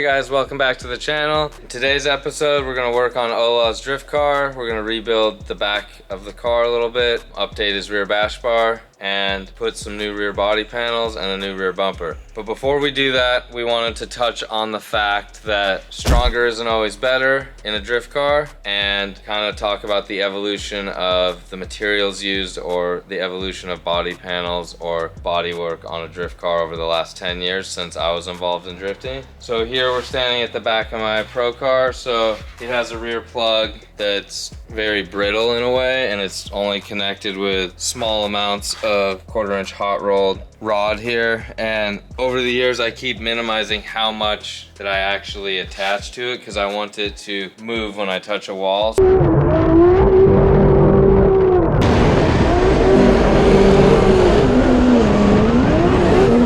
guys, welcome back to the channel. In today's episode, we're gonna work on Ola's drift car. We're gonna rebuild the back of the car a little bit, update his rear bash bar, and put some new rear body panels and a new rear bumper. But before we do that, we wanted to touch on the fact that stronger isn't always better in a drift car, and kind of talk about the evolution of the materials used or the evolution of body panels or body work on a drift car over the last 10 years since I was involved in drifting. So here we're standing at the back of my pro car. So it has a rear plug that's very brittle in a way, and it's only connected with small amounts of 1/4" hot rolled rod here. And over the years I keep minimizing how much that I actually attach to it because I want it to move when I touch a wall.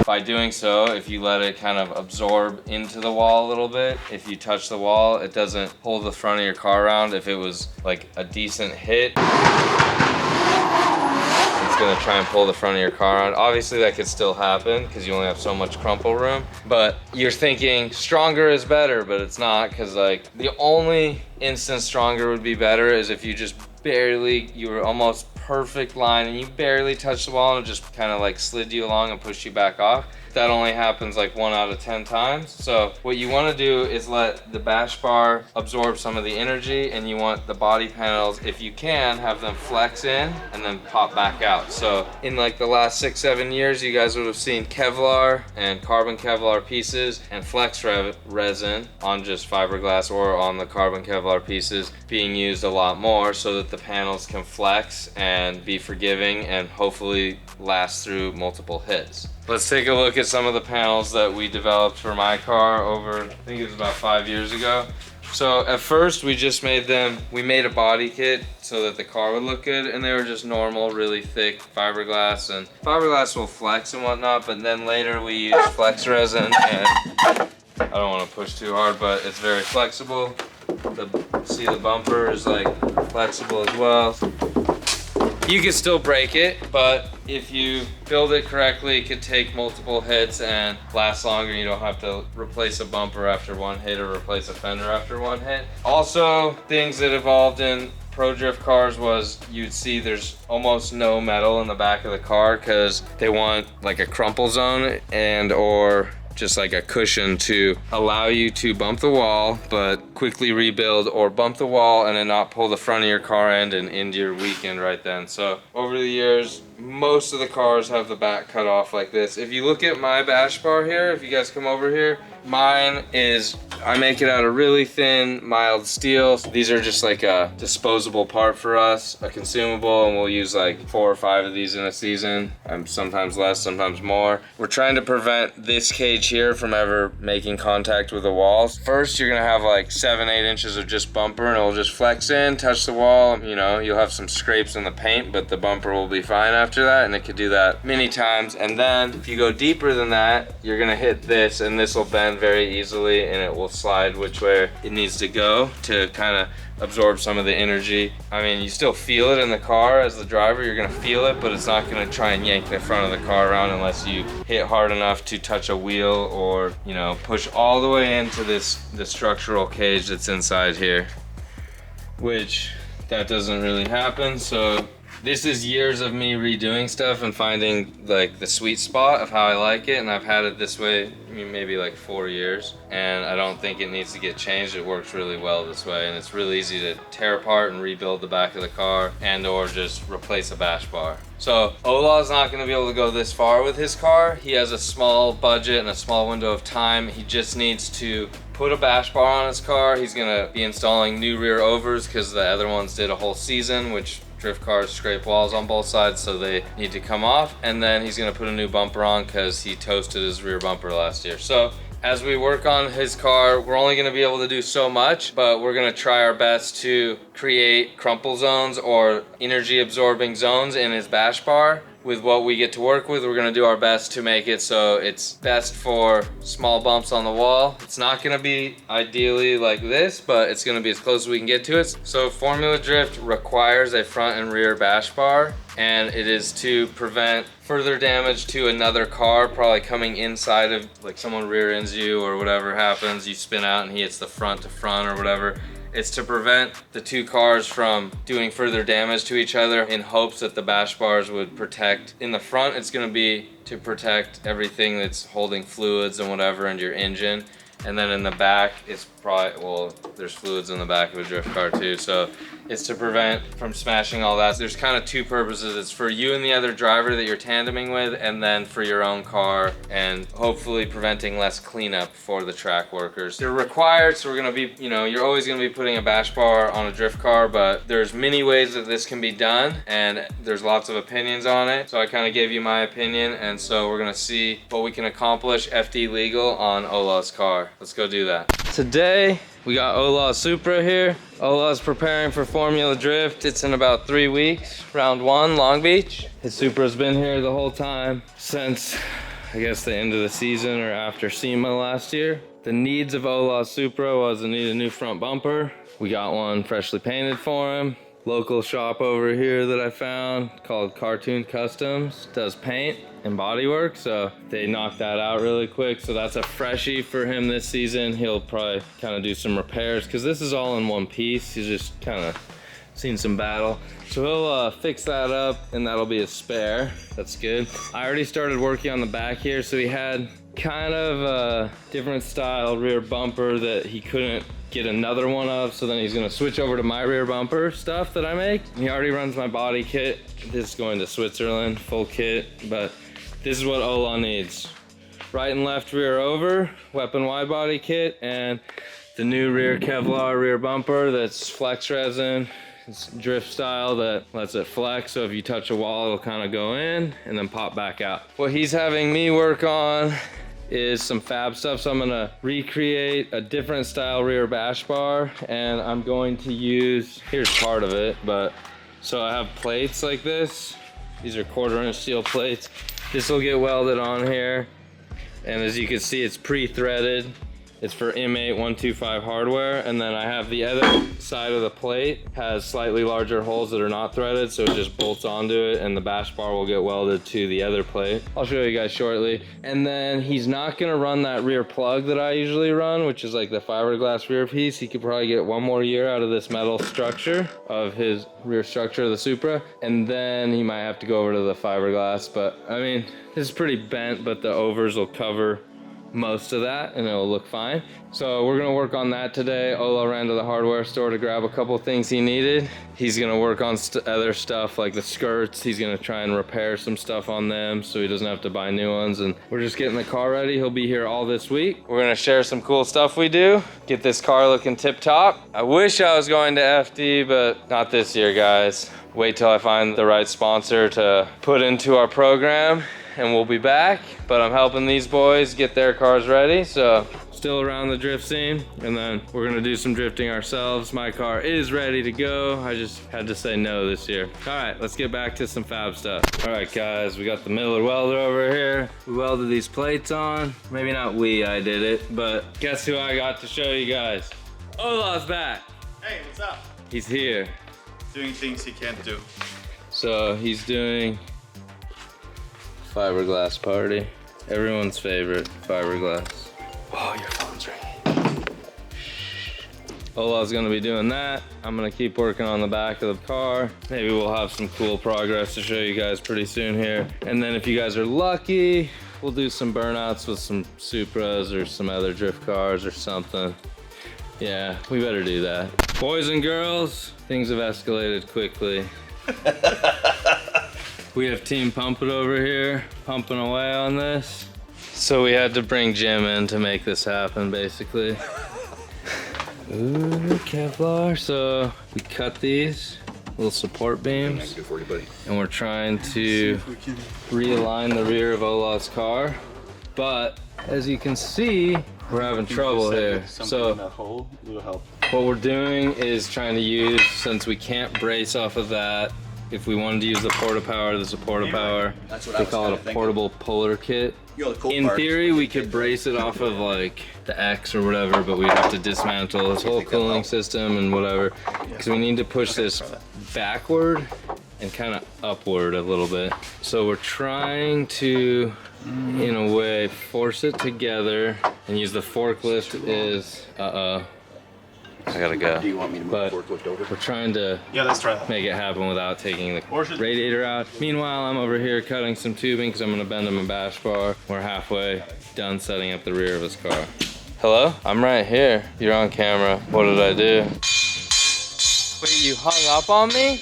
By doing so, if you let it kind of absorb into the wall a little bit, if you touch the wall, it doesn't pull the front of your car around. If it was like a decent hit, it's gonna try and pull the front of your car around. Obviously that could still happen because you only have so much crumple room, but you're thinking stronger is better, but it's not, because like the only instance stronger would be better is if you just barely, you were almost perfect line and you barely touched the wall and it just kind of like slid you along and pushed you back off. That only happens like 1 out of 10 times. So what you want to do is let the bash bar absorb some of the energy, and you want the body panels, if you can, have them flex in and then pop back out. So in like the last 6-7 years, you guys would have seen Kevlar and carbon Kevlar pieces and flex resin on just fiberglass or on the carbon Kevlar pieces being used a lot more, so that the panels can flex and be forgiving and hopefully last through multiple hits. Let's take a look at some of the panels that we developed for my car over, I think it was about 5 years ago. So at first we just made a body kit so that the car would look good, and they were just normal, really thick fiberglass, and fiberglass will flex and whatnot, but then later we used flex resin, and I don't want to push too hard, but it's very flexible. See the bumper is like flexible as well. You can still break it, but if you build it correctly, it could take multiple hits and last longer. You don't have to replace a bumper after one hit or replace a fender after one hit. Also, things that evolved in pro drift cars was you'd see there's almost no metal in the back of the car because they want like a crumple zone and or just like a cushion to allow you to bump the wall but quickly rebuild, or bump the wall and then not pull the front of your car end and into your weekend right then. So over the years, most of the cars have the back cut off like this. If you look at my bash bar here, if you guys come over here, mine is, I make it out of really thin, mild steel. These are just like a disposable part for us, a consumable, and we'll use like 4 or 5 of these in a season. Sometimes less, sometimes more. We're trying to prevent this cage here from ever making contact with the walls. First, you're gonna have like 7-8 inches of just bumper, and it'll just flex in, touch the wall. You know, you'll have some scrapes in the paint, but the bumper will be fine after that, and it could do that many times. And then if you go deeper than that, you're gonna hit this, and this will bend very easily, and it will slide which way it needs to go to kind of absorb some of the energy. I mean, you still feel it in the car as the driver, you're gonna feel it, but it's not gonna try and yank the front of the car around unless you hit hard enough to touch a wheel or, you know, push all the way into the structural cage that's inside here, which that doesn't really happen. So this is years of me redoing stuff and finding like the sweet spot of how I like it, and I've had it this way maybe like 4 years, and I don't think it needs to get changed. It works really well this way, and it's really easy to tear apart and rebuild the back of the car and or just replace a bash bar. So Ola's not going to be able to go this far with his car. He has a small budget and a small window of time. He just needs to put a bash bar on his car. He's going to be installing new rear overs because the other ones did a whole season, which drift cars scrape walls on both sides, so they need to come off. And then he's gonna put a new bumper on because he toasted his rear bumper last year. So as we work on his car, we're only gonna be able to do so much, but we're gonna try our best to create crumple zones or energy absorbing zones in his bash bar, with what we get to work with, we're gonna do our best to make it so it's best for small bumps on the wall. It's not gonna be ideally like this, but it's gonna be as close as we can get to it. So Formula Drift requires a front and rear bash bar, and it is to prevent further damage to another car, probably coming inside of, like someone rear ends you or whatever happens, you spin out and he hits the front to front or whatever. It's to prevent the two cars from doing further damage to each other in hopes that the bash bars would protect. In the front, it's gonna be to protect everything that's holding fluids and whatever and your engine. And then in the back, it's probably, well, there's fluids in the back of a drift car too. So it's to prevent from smashing all that. So there's kind of two purposes. It's for you and the other driver that you're tandeming with, and then for your own car, and hopefully preventing less cleanup for the track workers. They're required, so we're gonna be, you know, you're always gonna be putting a bash bar on a drift car, but there's many ways that this can be done, and there's lots of opinions on it. So I kind of gave you my opinion, and so we're gonna see what we can accomplish FD legal on Ola's car. Let's go do that. Today, we got Ola's Supra here. Ola's preparing for Formula Drift. It's in about 3 weeks, round 1, Long Beach. His Supra's been here the whole time since, I guess, the end of the season or after SEMA last year. The needs of Ola's Supra was to need a new front bumper. We got one freshly painted for him. Local shop over here that I found called Cartoon Customs does paint and bodywork, so they knocked that out really quick. So that's a freshie for him this season. He'll probably kind of do some repairs because this is all in one piece. He's just kind of seen some battle. So he'll fix that up, and that'll be a spare. That's good. I already started working on the back here, so he had kind of a different style rear bumper that he couldn't get another one of, so then he's gonna switch over to my rear bumper stuff that I make. He already runs my body kit. This is going to Switzerland, full kit, but this is what Ola needs. Right and left rear over, weapon wide body kit, and the new rear Kevlar rear bumper that's flex resin. It's drift style that lets it flex, so if you touch a wall, it'll kind of go in and then pop back out. What he's having me work on is some fab stuff. So I'm gonna recreate a different style rear bash bar, and I'm going to use, here's part of it, but so I have plates like this. These are 1/4" steel plates. This will get welded on here, and as you can see, it's pre-threaded. It's for M8125 hardware, and then I have the other side of the plate has slightly larger holes that are not threaded, so it just bolts onto it, and the bash bar will get welded to the other plate. I'll show you guys shortly. And then he's not gonna run that rear plug that I usually run, which is like the fiberglass rear piece. He could probably get 1 more year out of this metal structure of his rear structure of the Supra, and then he might have to go over to the fiberglass. But I mean, this is pretty bent, but the overs will cover most of that and it'll look fine. So we're gonna work on that today. Ola ran to the hardware store to grab a couple things he needed. He's gonna work on other stuff like the skirts. He's gonna try and repair some stuff on them so he doesn't have to buy new ones, and we're just getting the car ready. He'll be here all this week. We're gonna share some cool stuff we do, get this car looking tip top. I wish I was going to FD, but not this year, guys. Wait till I find the right sponsor to put into our program, and we'll be back. But I'm helping these boys get their cars ready, so still around the drift scene, and then we're gonna do some drifting ourselves. My car is ready to go. I just had to say no this year. All right, let's get back to some fab stuff. All right, guys, we got the Miller welder over here. We welded these plates on. Maybe not we, I did it, but guess who I got to show you guys? Ola's back. Hey, what's up? He's here. Doing things he can't do. So he's doing fiberglass party. Everyone's favorite fiberglass. Oh, your phone's ringing. Ola's gonna be doing that. I'm gonna keep working on the back of the car. Maybe we'll have some cool progress to show you guys pretty soon here. And then if you guys are lucky, we'll do some burnouts with some Supras or some other drift cars or something. Yeah, we better do that. Boys and girls, things have escalated quickly. We have Team Pump It over here, pumping away on this. So we had to bring Jim in to make this happen, basically. Ooh, Kevlar. So we cut these little support beams, Good for you, buddy. and we're trying to realign the rear of Ola's car. But as you can see, we're having trouble here. So that hole will help. what we're doing is trying to use, since we can't brace off of that, If we wanted to use the Porta Power, there's a Porta Power. That's what I They was call it kinda a thinking. portable puller kit. Yo, the cool In part- theory, we could brace it off of like the X or whatever, but we'd have to dismantle this whole cooling system and whatever. Because we need to push this backward and kind of upward a little bit. So we're trying to, in a way, force it together and use the forklift is, I gotta go. Do you want me to move But the forklift over? we're trying to Yeah, let's try that. make it happen without taking the Or should- radiator out. Meanwhile, I'm over here cutting some tubing because I'm gonna bend him a bash bar. We're halfway done setting up the rear of his car. Hello? I'm right here. You're on camera. What did I do? Wait, you hung up on me?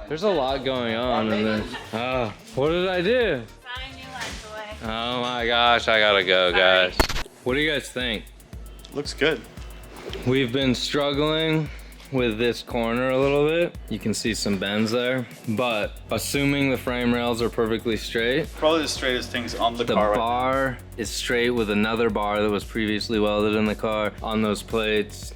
There's a lot going on in this. Oh, what did I do? Sign you went away. Oh my gosh, I gotta go, guys. What do you guys think? Looks good. We've been struggling with this corner a little bit. You can see some bends there, but assuming the frame rails are perfectly straight, Probably the straightest things on the the car right bar is straight with another bar that was previously welded in the car on those plates.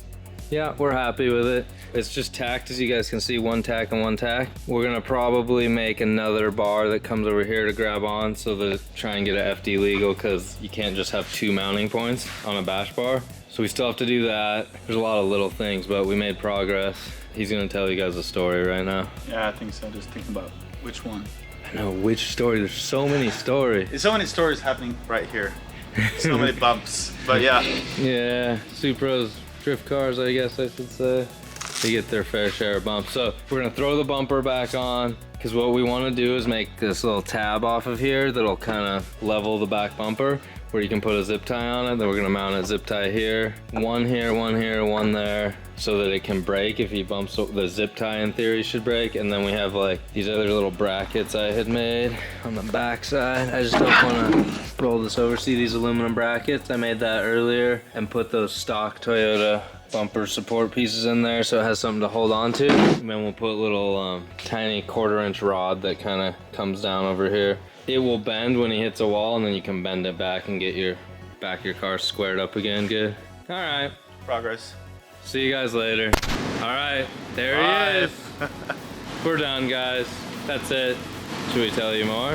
Yeah, we're happy with it. It's just tacked, as you guys can see, one tack and one tack. We're gonna probably make another bar that comes over here to grab on so that try and get a FD legal, because you can't just have two mounting points on a bash bar. So we still have to do that. There's a lot of little things, but we made progress. He's gonna tell you guys a story right now. Yeah, I think so. Just think about which one. I know which story, there's so many stories. There's so many stories happening right here. So many bumps. But yeah, Yeah, Supra's drift cars, I guess I should say. They get their fair share of bumps. So we're gonna throw the bumper back on, because what we wanna do is make this little tab off of here that'll kind of level the back bumper, where you can put a zip tie on it. Then we're gonna mount a zip tie here, one here, one there, so that it can break if he bumps. The zip tie in theory should break. And then we have like these other little brackets I had made on the back side. I just don't wanna roll this over. See these aluminum brackets? I made that earlier and put those stock Toyota bumper support pieces in there so it has something to hold on to. And then we'll put little tiny 1/4-inch rod that kind of comes down over here. It will bend when he hits a wall, and then you can bend it back and get your back of your car squared up again. Good. All right. progress. See you guys later. All right. There Bye. he is. We're done, guys. That's it. Should we tell you more?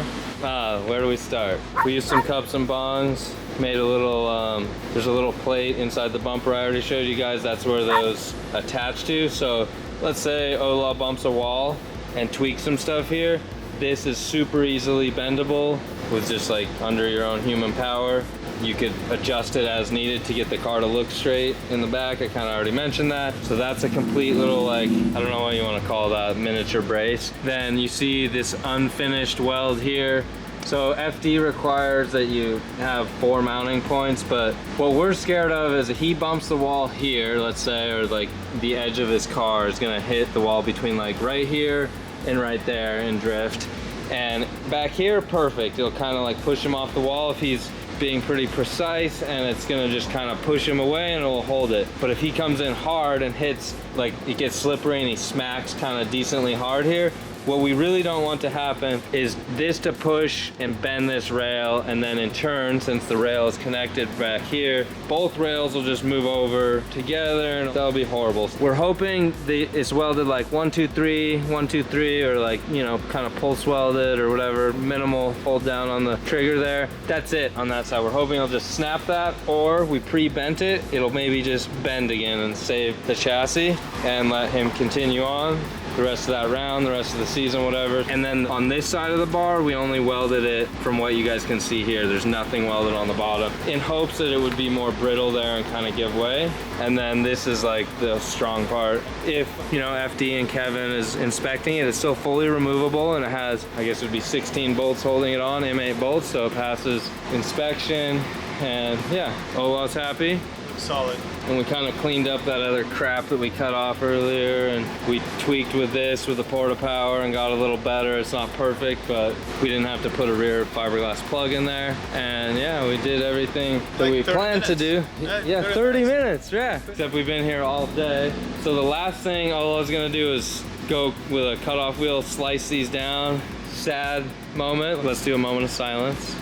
Where do we start? We used some cups and bongs. Made a little, there's a little plate inside the bumper I already showed you guys. That's where those attach to. So let's say Ola bumps a wall and tweaks some stuff here. This is super easily bendable with just like under your own human power. You could adjust it as needed to get the car to look straight in the back. I kind of already mentioned that. So that's a complete little, like, I don't know what you want to call that, miniature brace. Then you see this unfinished weld here. So FD requires that you have 4 mounting points, but what we're scared of is if he bumps the wall here, let's say, or like the edge of his car is gonna hit the wall between like right here and right there and drift. And back here, perfect. It'll kind of like push him off the wall if he's being pretty precise, and it's gonna just kind of push him away and it'll hold it. But if he comes in hard and hits, like it gets slippery and he smacks kind of decently hard here, what we really don't want to happen is this to push and bend this rail, and then in turn, since the rail is connected back here, both rails will just move over together and that'll be horrible. We're hoping it's welded like 1, 2, 3, 1, 2, 3, or like, you know, kind of pulse welded or whatever, minimal hold down on the trigger there. That's it on that side. We're hoping it'll just snap that, or we pre-bent it. It'll maybe just bend again and save the chassis and let him continue on the rest of that round, the rest of the season, whatever. And then on this side of the bar, we only welded it from what you guys can see here. There's nothing welded on the bottom, in hopes that it would be more brittle there and kind of give way. And then this is like the strong part. If, you know, FD and Kevin is inspecting it, it's still fully removable, and it has, I guess it would be 16 bolts holding it on, M8 bolts, so it passes inspection. And yeah, Ola's happy. Solid. And we kind of cleaned up that other crap that we cut off earlier, and we tweaked with this with the Porta Power and got a little better. It's not perfect, but we didn't have to put a rear fiberglass plug in there. And yeah, we did everything that Like we 30 planned to do. minutes. Yeah, 30 30 minutes, yeah. Except we've been here all day. So the last thing Ola's gonna do is go with a cutoff wheel, slice these down. Sad moment. Let's do a moment of silence.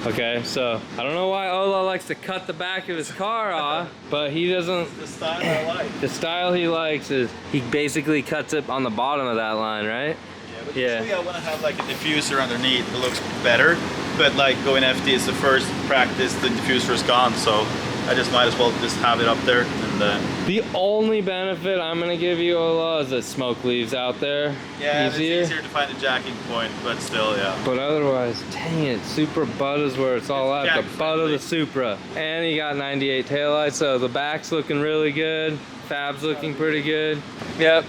Okay, so I don't know why Ola likes to cut the back of his car off, but he doesn't. The style I like. The style he likes is he basically cuts it on the bottom of that line, right? Yeah, but Yeah. usually I want to have like a diffuser underneath. It looks better. But like going FD is the first practice, the diffuser is gone, so I just might as well just have it up there. And The only benefit I'm gonna give you, Ola, is that smoke leaves out there yeah, easier. it's easier to find a jacking point, but still, yeah. But otherwise, dang it, Supra butt is where it's all at, the jack butt of the friendly. Supra. And you got 98 taillights, so the back's looking really good, Fab's looking pretty good. Yep,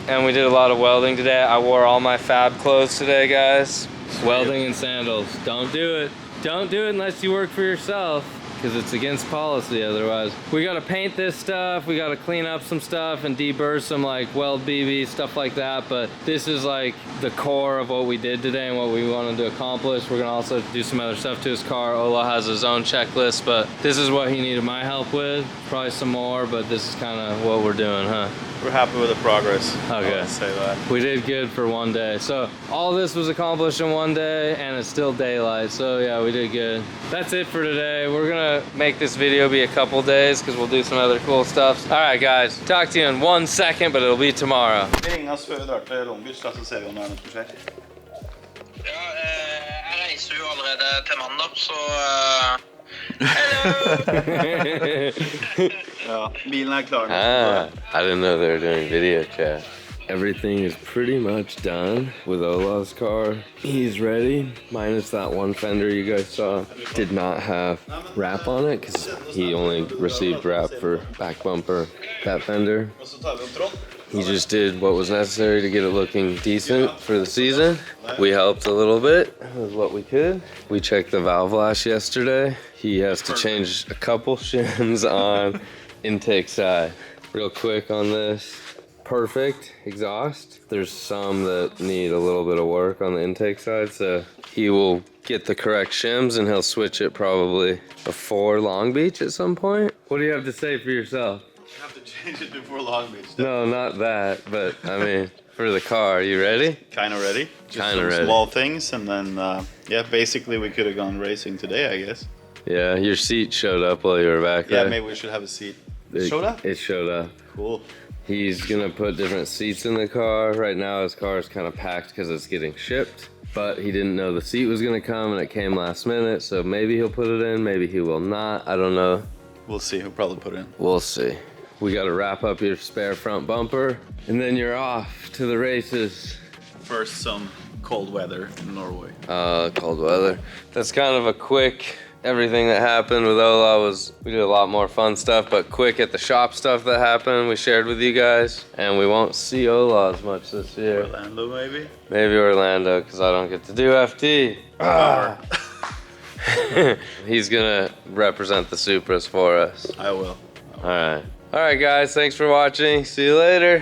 and we did a lot of welding today. I wore all my Fab clothes today, guys. Welding and sandals, don't do it. Don't do it unless you work for yourself, because it's against policy otherwise. We gotta paint this stuff, we gotta clean up some stuff and deburr some like weld BB, stuff like that, but this is like the core of what we did today and what we wanted to accomplish. We're gonna also do some other stuff to his car. Ola has his own checklist, but this is what he needed my help with. Probably some more, but this is kind of what we're doing, huh? We're happy with the progress. Okay. I'll say that. We did good for one day. So all this was accomplished in one day and it's still daylight. So yeah, we did good. That's it for today. We're gonna make this video be a couple days because we'll do some other cool stuff. All right, guys, talk to you in 1 second, but it'll be tomorrow. Ingas födrart långbysta så ser vi om det är något projekt. Ja, jeg reiser jo allerede til mandag, så Ja, bilen är klar. I didn't know they were doing video chat. Everything is pretty much done with Ola's car. He's ready, minus that one fender you guys saw. Did not have wrap on it because he only received wrap for back bumper, that fender. Och så tar vi upp tråd. He just did what was necessary to get it looking decent for the season. We helped a little bit with what we could. We checked the valve lash yesterday. He has to change a couple shims on intake side. Real quick on this. Perfect exhaust. There's some that need a little bit of work on the intake side, so he will get the correct shims and he'll switch it probably before Long Beach at some point. What do you have to say for yourself? You have to change it before Long Beach. No, not that, but I mean, for the car. You ready? Kind of ready. Just Kinda some ready. small things, and then yeah, basically we could have gone racing today, I guess. Yeah, your seat showed up while you were back Yeah, there. maybe we should have a seat. It Showed up? It showed up. Cool. He's gonna put different seats in the car. Right now his car is kind of packed because it's getting shipped, but he didn't know the seat was gonna come and it came last minute, so maybe he'll put it in, maybe he will not. I don't know. We'll see. He'll probably put it in. We'll see. We gotta wrap up your spare front bumper and then you're off to the races. First, some cold weather in Norway. Cold weather. That's kind of a quick, everything that happened with Ola was, we did a lot more fun stuff, but quick at the shop stuff that happened, we shared with you guys. And we won't see Ola as much this year. Orlando, maybe? Maybe Orlando, because I don't get to do FT. He's gonna represent the Supras for us. I will. All right. All right, guys, thanks for watching. See you later.